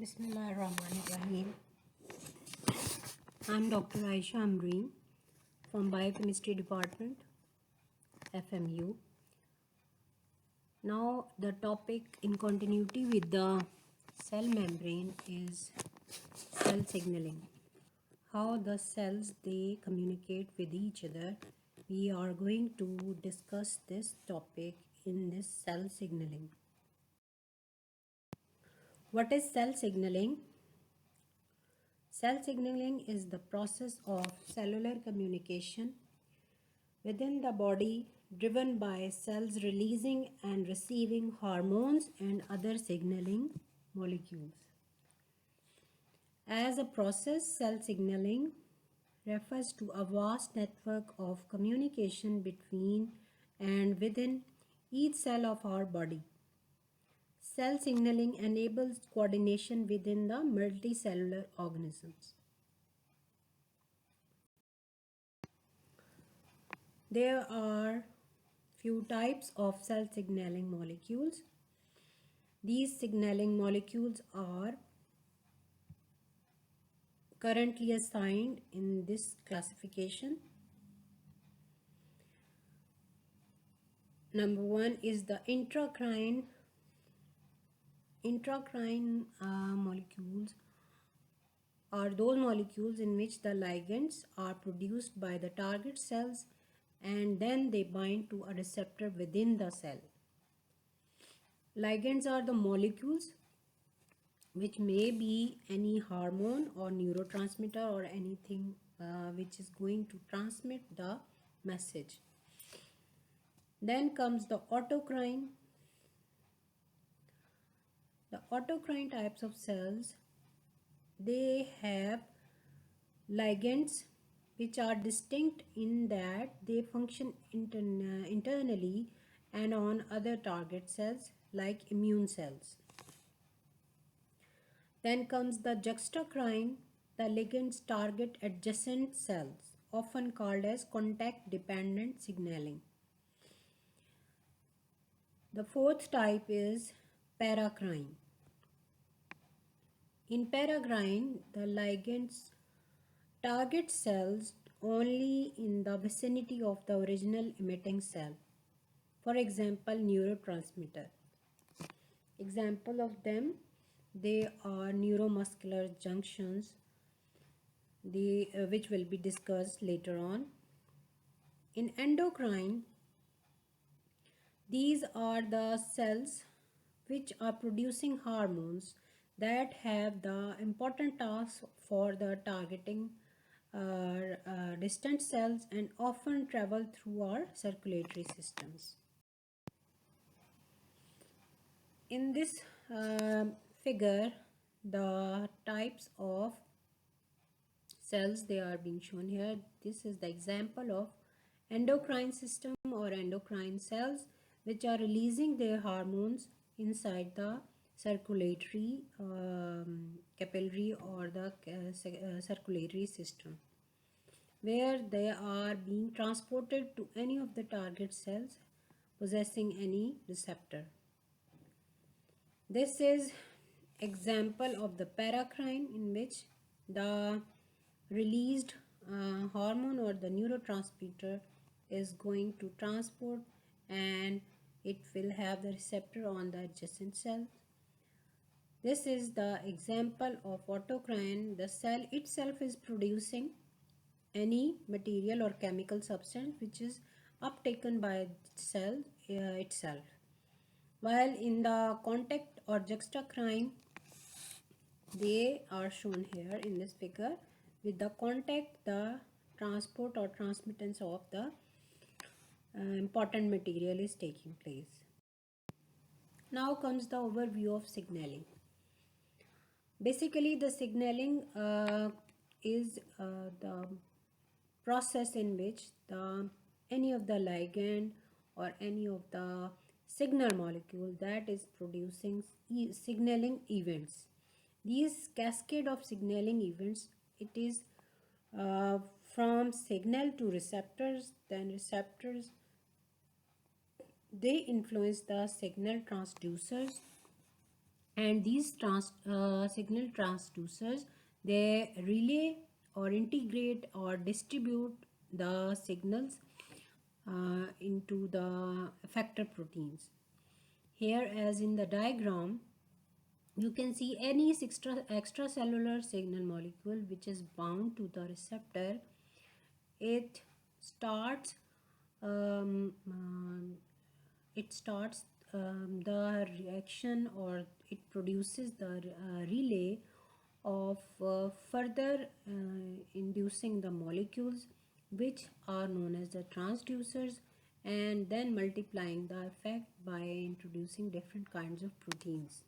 Bismillahirrahmanirrahim. I'm Dr. Aisha Amreen from Biochemistry Department, FMU. Now the topic in continuity with the cell membrane is cell signaling. How the cells they communicate with each other. We are going to discuss this topic in this cell signaling. What is cell signaling? Cell signaling is the process of cellular communication within the body driven by cells releasing and receiving hormones and other signaling molecules. As a process, cell signaling refers to a vast network of communication between and within each cell of our body. Cell signaling enables coordination within the multicellular organisms. There are few types of cell signaling molecules. These signaling molecules are currently assigned in this classification. Number one is the intracrine. Intracrine molecules are those molecules in which the ligands are produced by the target cells and then they bind to a receptor within the cell. Ligands are the molecules which may be any hormone or neurotransmitter or anything which is going to transmit the message. Then comes the autocrine. The autocrine types of cells, they have ligands which are distinct in that they function internally and on other target cells like immune cells. Then comes the juxtacrine. The ligands target adjacent cells, often called as contact-dependent signaling. The fourth type is paracrine. In paracrine, the ligands target cells only in the vicinity of the original emitting cell. For example, neurotransmitter. Example of them, they are neuromuscular junctions, which will be discussed later on. In endocrine, these are the cells which are producing hormones that have the important task for the targeting distant cells and often travel through our circulatory systems. In this figure, the types of cells they are being shown here. This is the example of endocrine system or endocrine cells which are releasing their hormones inside the circulatory capillary or the circulatory system, where they are being transported to any of the target cells possessing any receptor. This is example of the paracrine in which the released hormone or the neurotransmitter is going to transport and it will have the receptor on the adjacent cell. This is the example of autocrine. The cell itself is producing any material or chemical substance which is uptaken by the cell itself. While in the contact or juxtacrine, they are shown here in this figure. With the contact, the transport or transmittance of the important material is taking place. Now comes the overview of signaling. Basically, the signaling is the process in which any of the ligand or any of the signal molecule that is producing signaling events. These cascade of signaling events, it is from signal to receptors, then receptors, they influence the signal transducers and these signal transducers, they relay or integrate or distribute the signals into the effector proteins. Here, as in the diagram, you can see any extracellular signal molecule which is bound to the receptor. It starts um, um, it starts the reaction, or it produces the relay of further inducing the molecules which are known as the transducers, and then multiplying the effect by introducing different kinds of proteins.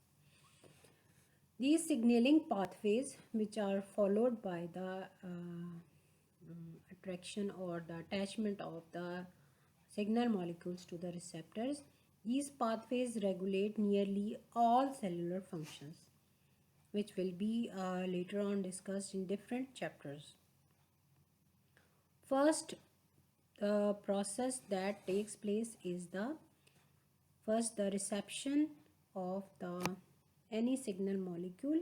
These signaling pathways, which are followed by the attraction or the attachment of the signal molecules to the receptors, these pathways regulate nearly all cellular functions, which will be later on discussed in different chapters. First, the process that takes place is the reception of the any signal molecule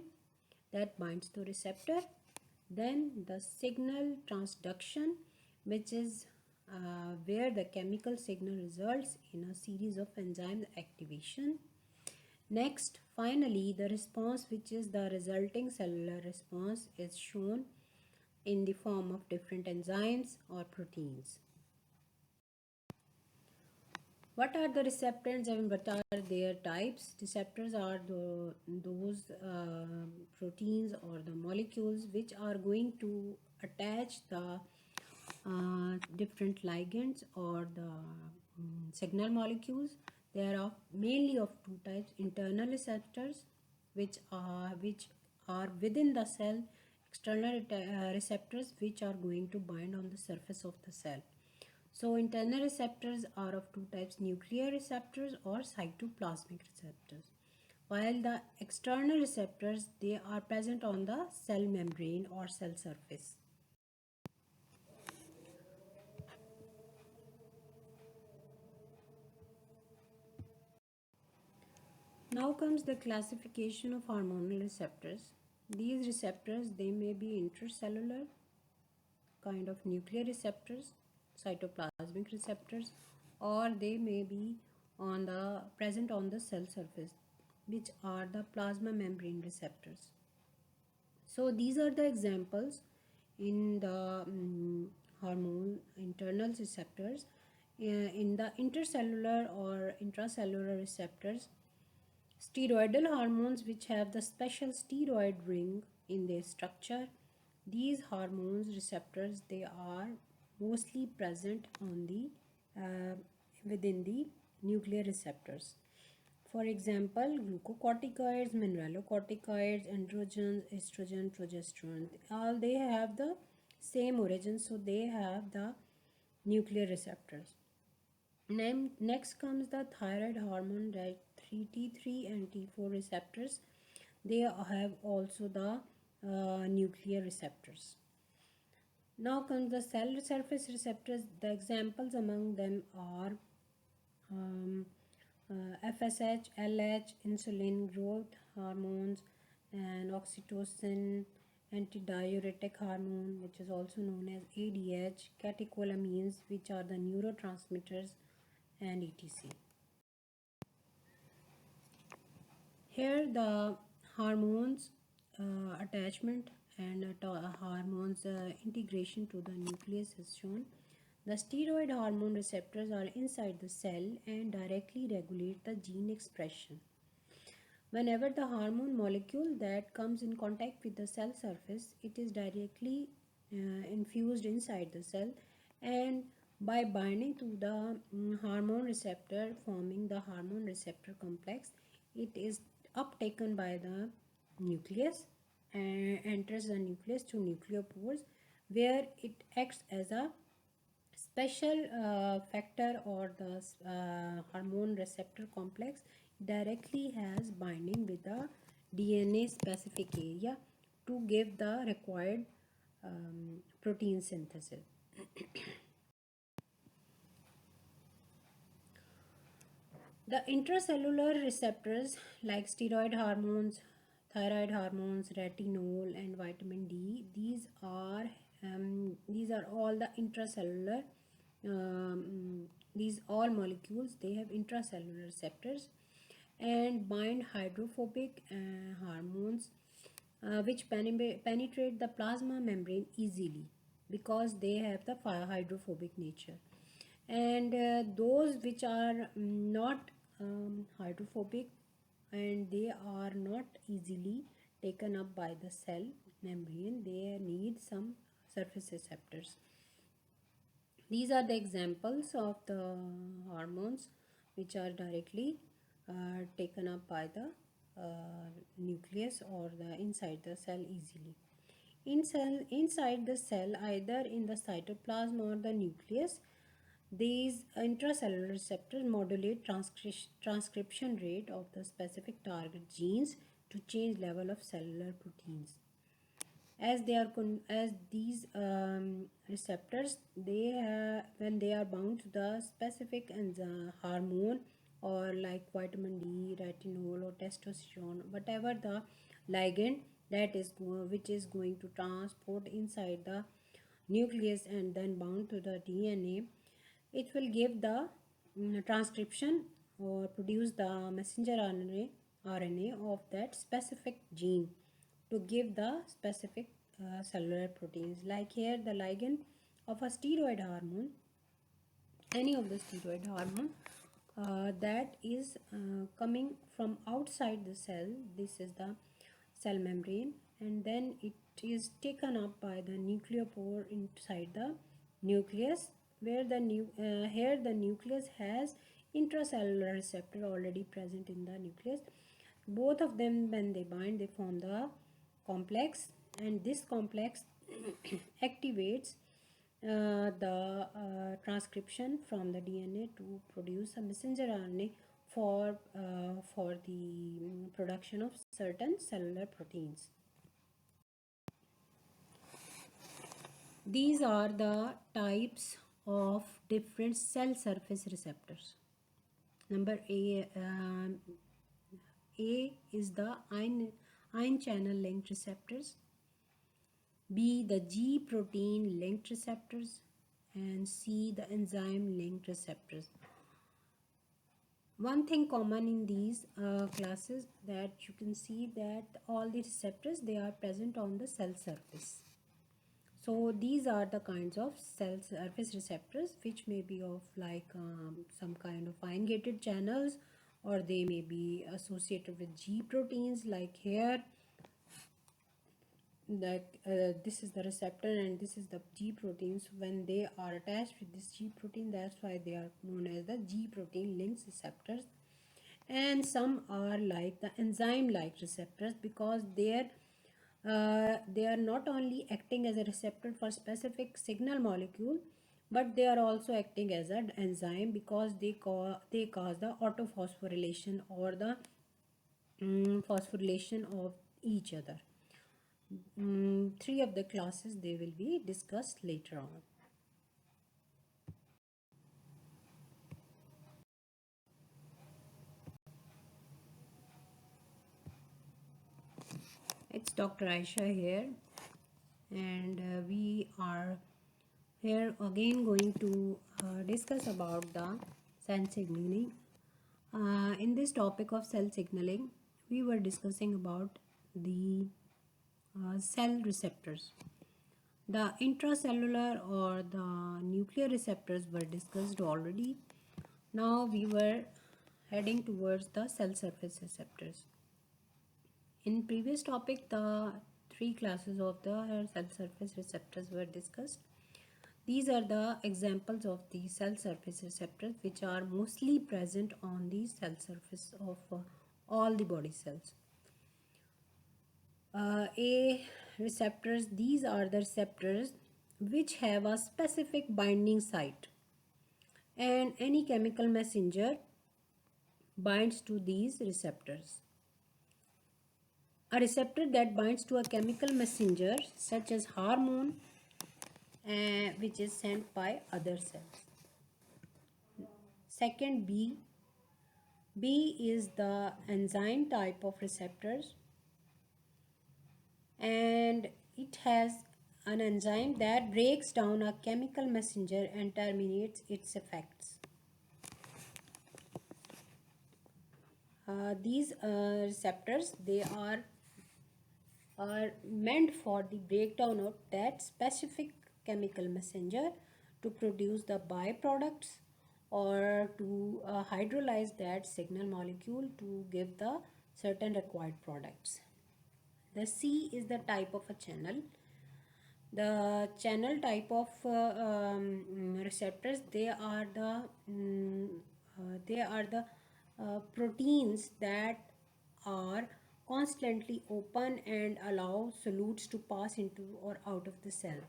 that binds to receptor, then the signal transduction, which is where the chemical signal results in a series of enzyme activation. Next, finally, the response, which is the resulting cellular response, is shown in the form of different enzymes or proteins. What are the receptors and what are their types? Receptors are those proteins or the molecules which are going to attach the different ligands or the signal molecules. There are mainly of two types: internal receptors, which are within the cell; external receptors, which are going to bind on the surface of the cell. So internal receptors are of two types: nuclear receptors or cytoplasmic receptors. While the external receptors, they are present on the cell membrane or cell surface. Now comes the classification of hormonal receptors. These receptors, they may be intracellular, kind of nuclear receptors, cytoplasmic receptors, or they may be present on the cell surface, which are the plasma membrane receptors. So these are the examples in the hormone internal receptors. In the intercellular or intracellular receptors, steroidal hormones, which have the special steroid ring in their structure, these hormones receptors, they are mostly present on the within the nuclear receptors. For example, glucocorticoids, mineralocorticoids, androgens, estrogen, progesterone, all they have the same origin, so they have the nuclear receptors. Next comes the thyroid hormone, that 3T3 and T4 receptors. They have also the nuclear receptors. Now comes the cell surface receptors. The examples among them are um, FSH, LH, insulin, growth hormones, and oxytocin, antidiuretic hormone, which is also known as ADH, catecholamines, which are the neurotransmitters, and etc. Here the hormones attachment and hormones integration to the nucleus is shown. The steroid hormone receptors are inside the cell and directly regulate the gene expression. Whenever the hormone molecule that comes in contact with the cell surface, it is directly infused inside the cell, and by binding to the hormone receptor, forming the hormone receptor complex, it is uptaken by the nucleus and enters the nucleus through nucleopores, where it acts as a special factor, or the hormone receptor complex directly has binding with the DNA specific area to give the required protein synthesis. The intracellular receptors like steroid hormones, thyroid hormones, retinol, and vitamin D. These are all the intracellular. These all molecules, they have intracellular receptors and bind hydrophobic hormones, which penetrate the plasma membrane easily because they have the hydrophobic nature. And those which are not hydrophobic, and they are not easily taken up by the cell membrane, they need some surface receptors. These are the examples of the hormones which are directly taken up by the nucleus or the inside the cell easily. Inside the cell, either in the cytoplasm or the nucleus, these intracellular receptors modulate transcription rate of the specific target genes to change level of cellular proteins. As these receptors, when they are bound to the specific hormone, or like vitamin D, retinol, or testosterone, whatever the ligand which is going to transport inside the nucleus and then bound to the DNA, it will give the transcription or produce the messenger RNA of that specific gene to give the specific cellular proteins. Like here, the ligand of a steroid hormone, any of the steroid hormone that is coming from outside the cell. This is the cell membrane, and then it is taken up by the nucleopore inside the nucleus, where here the nucleus has intracellular receptor already present in the nucleus. Both of them, when they bind, they form the complex, and this complex activates the transcription from the DNA to produce a messenger RNA for the production of certain cellular proteins. These are the types of different cell surface receptors. Number A is the ion channel linked receptors, B the G protein linked receptors, and C the enzyme linked receptors. One thing common in these classes, that you can see that all the receptors, they are present on the cell surface. So these are the kinds of cell surface receptors, which may be of like some kind of ion gated channels, or they may be associated with G proteins, like here that this is the receptor and this is the G proteins. When they are attached with this G protein, that's why they are known as the G protein linked receptors. And some are like the enzyme like receptors, because they are not only acting as a receptor for specific signal molecule, but they are also acting as an enzyme, because they cause the autophosphorylation or the phosphorylation of each other. Three of the classes, they will be discussed later on. It's Dr. Aisha here, and we are here again going to discuss about the cell signaling. In this topic of cell signaling, we were discussing about the cell receptors. The intracellular or the nuclear receptors were discussed already. Now we were heading towards the cell surface receptors. In previous topic, the three classes of the cell surface receptors were discussed. These are the examples of the cell surface receptors, which are mostly present on the cell surface of all the body cells. A receptors, these are the receptors which have a specific binding site, and any chemical messenger binds to these receptors. A receptor that binds to a chemical messenger such as hormone, which is sent by other cells. Second, B, B is the enzyme type of receptors, and it has an enzyme that breaks down a chemical messenger and terminates its effects. These receptors, they are meant for the breakdown of that specific chemical messenger to produce the byproducts or to hydrolyze that signal molecule to give the certain required products. The C is the type of a channel. The channel type of receptors, they are the proteins that are constantly open and allow solutes to pass into or out of the cell.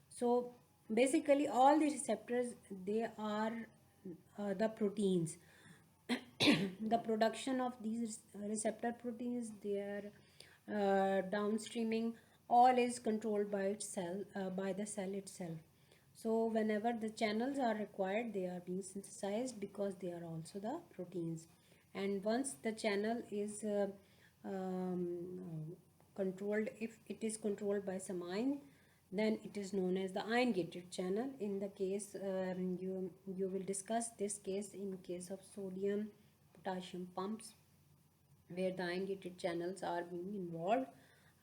So basically all the receptors, they are the proteins. The production of these receptor proteins, their downstreaming, all is controlled by by the cell itself. So whenever the channels are required, they are being synthesized because they are also the proteins. And once the channel is controlled, if it is controlled by some ion, then it is known as the ion gated channel. In the case, you will discuss this case in case of sodium potassium pumps, where the ion gated channels are being involved.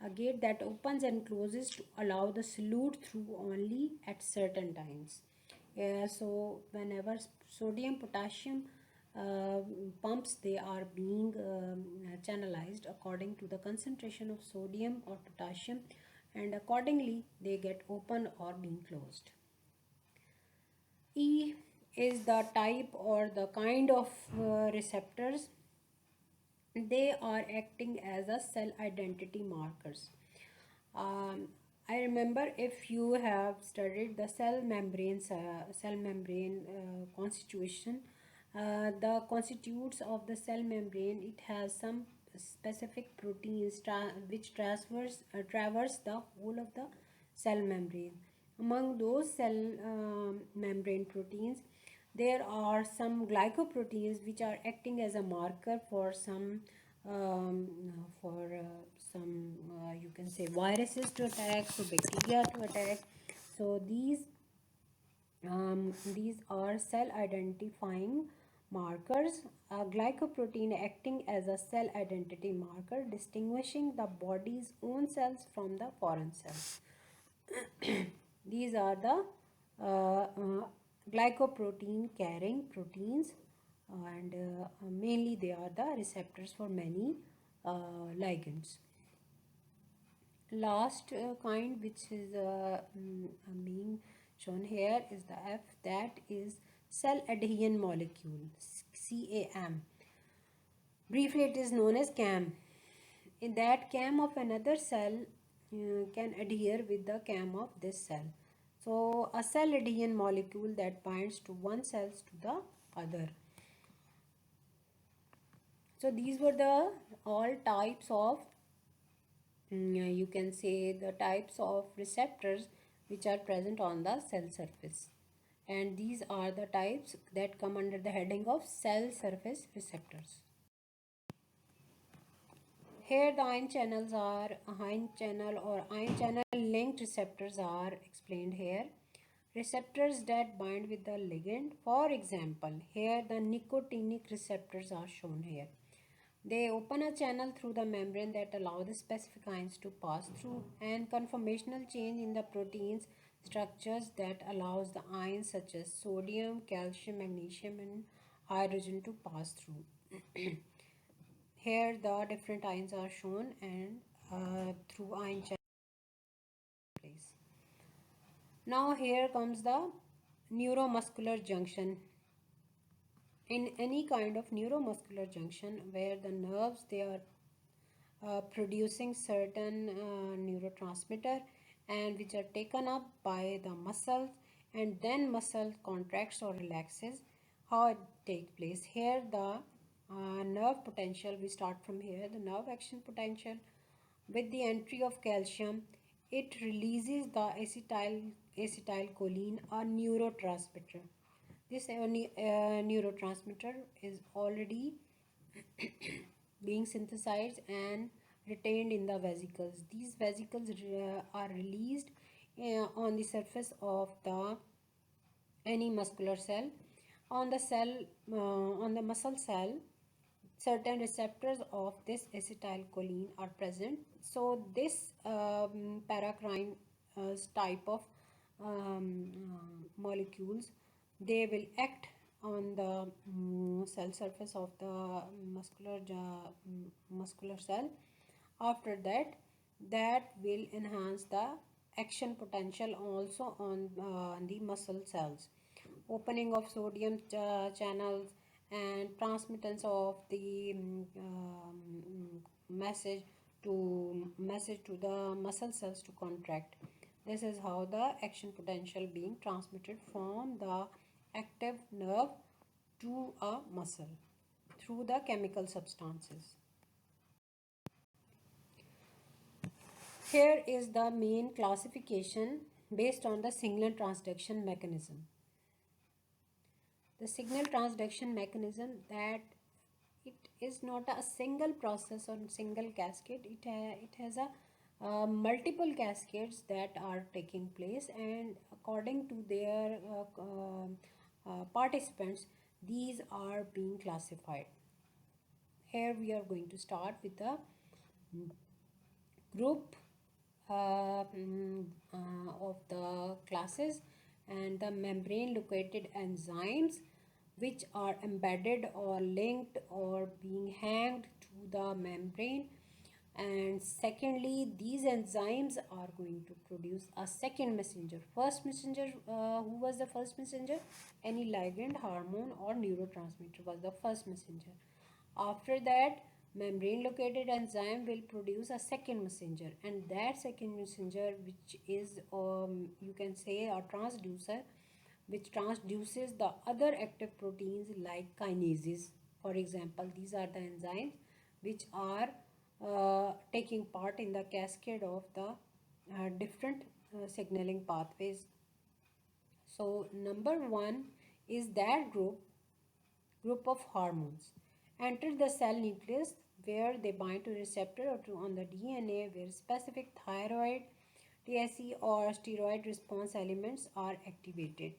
A gate that opens and closes to allow the solute through only at certain times. So whenever sodium potassium uh, pumps, they are being channelized according to the concentration of sodium or potassium, and accordingly they get open or being closed. E is the type or the kind of receptors. They are acting as a cell identity markers. um, I remember, if you have studied the cell membrane constitution, the constitutes of the cell membrane, it has some specific proteins which traverse the whole of the cell membrane. Among those cell membrane proteins, there are some glycoproteins which are acting as a marker for some um, you can say viruses to attack, so bacteria to attack. So these are cell identifying markers. A glycoprotein acting as a cell identity marker, distinguishing the body's own cells from the foreign cells. These are the glycoprotein carrying proteins, and mainly they are the receptors for many ligands. Last kind which is being shown here is the F, that is cell adhesion molecule, CAM. Briefly it is known as CAM. In that CAM of another cell can adhere with the CAM of this cell. So a cell adhesion molecule that binds to one cell to the other. So these were the all types of you can say the types of receptors which are present on the cell surface, and these are the types that come under the heading of cell surface receptors. Here the ion channels are ion channel or ion channel linked receptors are explained here. Receptors that bind with the ligand, for example here the nicotinic receptors are shown here. They open a channel through the membrane that allow the specific ions to pass through, and conformational change in the proteins structures that allows the ions such as sodium, calcium, magnesium and hydrogen to pass through. Here the different ions are shown, and through ion channel place. Now here comes the neuromuscular junction. In any kind of neuromuscular junction where the nerves, they are producing certain neurotransmitter, and which are taken up by the muscles, and then muscle contracts or relaxes. How it take place here, the nerve potential, we start from here, the nerve action potential. With the entry of calcium, it releases the acetylcholine, a neurotransmitter. This neurotransmitter is already being synthesized and retained in the vesicles. These vesicles are released on the surface of the any muscular cell. On the cell, on the muscle cell, certain receptors of this acetylcholine are present. So this paracrine type of molecules, they will act on the cell surface of the muscular cell. After that, that will enhance the action potential also on the muscle cells. Opening of sodium channels and transmittance of the message to the muscle cells to contract. This is how the action potential being transmitted from the active nerve to a muscle through the chemical substances. Here is the main classification based on the signal transduction mechanism. The signal transduction mechanism, that it is not a single process or single cascade. It has a multiple cascades that are taking place, and according to their participants, these are being classified. Here we are going to start with the group of the classes and the membrane located enzymes which are embedded or linked or being hanged to the membrane. And secondly, these enzymes are going to produce a second messenger. First messenger, who was the first messenger? Any ligand, hormone or neurotransmitter was the first messenger. After that, membrane located enzyme will produce a second messenger, and that second messenger, which is you can say a transducer, which transduces the other active proteins like kinases. For example, these are the enzymes which are taking part in the cascade of the different signaling pathways. So number one is that group of hormones enter the cell nucleus, where they bind to receptor or to on the DNA, where specific thyroid, TSE or steroid response elements are activated.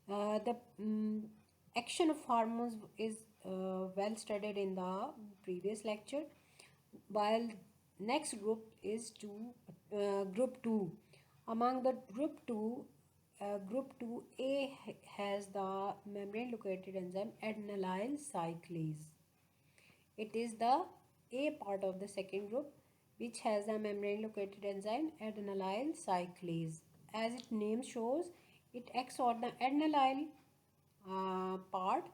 The action of hormones is well studied in the previous lecture, while next group is group 2. Among the group 2A has the membrane located enzyme adenylyl cyclase. It is the A part of the second group, which has a membrane located enzyme adenylyl cyclase. As its name shows, it acts on the adenylyl part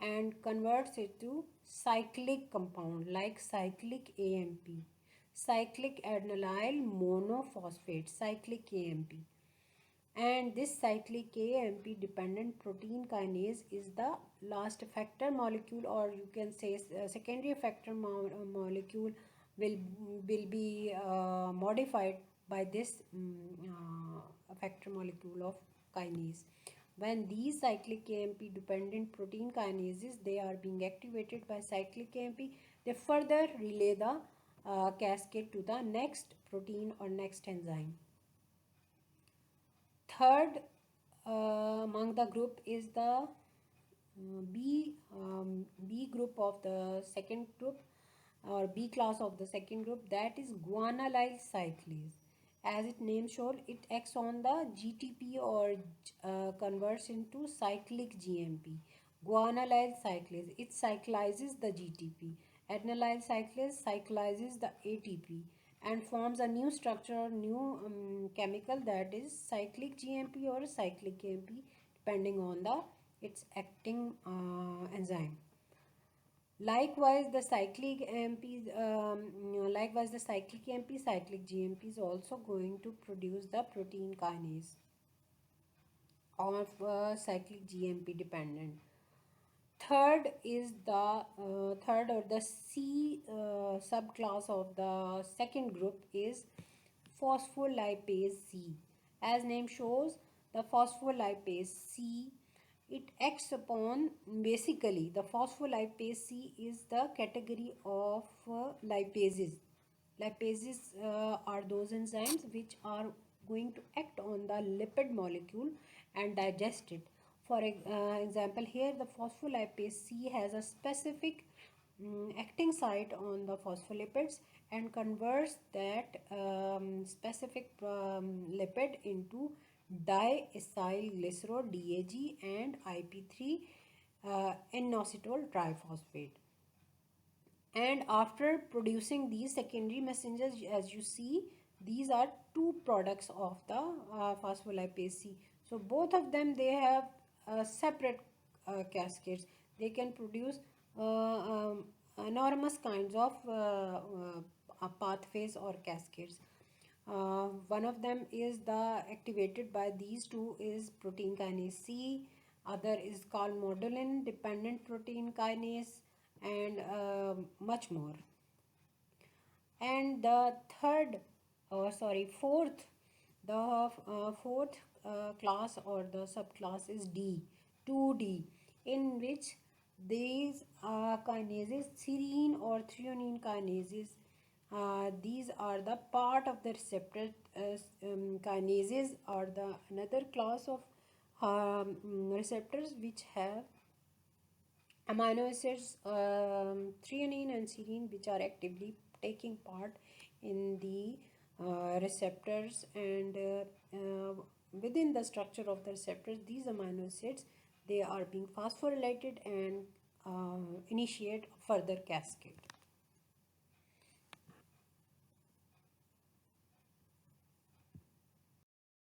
and converts it to cyclic compound like cyclic AMP, cyclic adenylyl monophosphate, cyclic AMP. And this cyclic AMP dependent protein kinase is the last effector molecule, or you can say secondary effector molecule will be modified by this effector molecule of kinase. When these cyclic AMP dependent protein kinases, they are being activated by cyclic AMP, they further relay the cascade to the next protein or next enzyme. Third among the group is the B group of the second group, or B class of the second group, that is guanylyl cyclase. As its name shows, it acts on the GTP or converts into cyclic GMP. Guanylyl cyclase, it cyclizes the GTP. Adenylyl cyclase cyclizes the ATP and forms a new structure, new chemical, that is cyclic GMP or cyclic AMP, depending on the its acting enzyme. Likewise, the cyclic AMP, cyclic GMP is also going to produce the protein kinase of cyclic GMP dependent. Third is the third or the C subclass of the second group is phospholipase C. As name shows, the phospholipase C It acts upon, basically the phospholipase C is the category of lipases. Lipases are those enzymes which are going to act on the lipid molecule and digest it. For example, here the phospholipase C has a specific acting site on the phospholipids and converts that specific lipid into diacylglycerol DAG and IP3 N-inositol triphosphate. And after producing these secondary messengers, as you see, these are two products of the phospholipase C. So both of them, they have separate cascades. They can produce enormous kinds of pathways or cascades. One of them is the activated by these two is protein kinase C. Other is called modulin dependent protein kinase, and much more. And the fourth class or the subclass is D, 2D, in which these kinases, serine or threonine kinases, these are the part of the receptor kinases, or the another class of receptors which have amino acids, threonine and serine, which are actively taking part in the receptors, and within the structure of the receptors, these amino acids, they are being phosphorylated and initiate further cascade.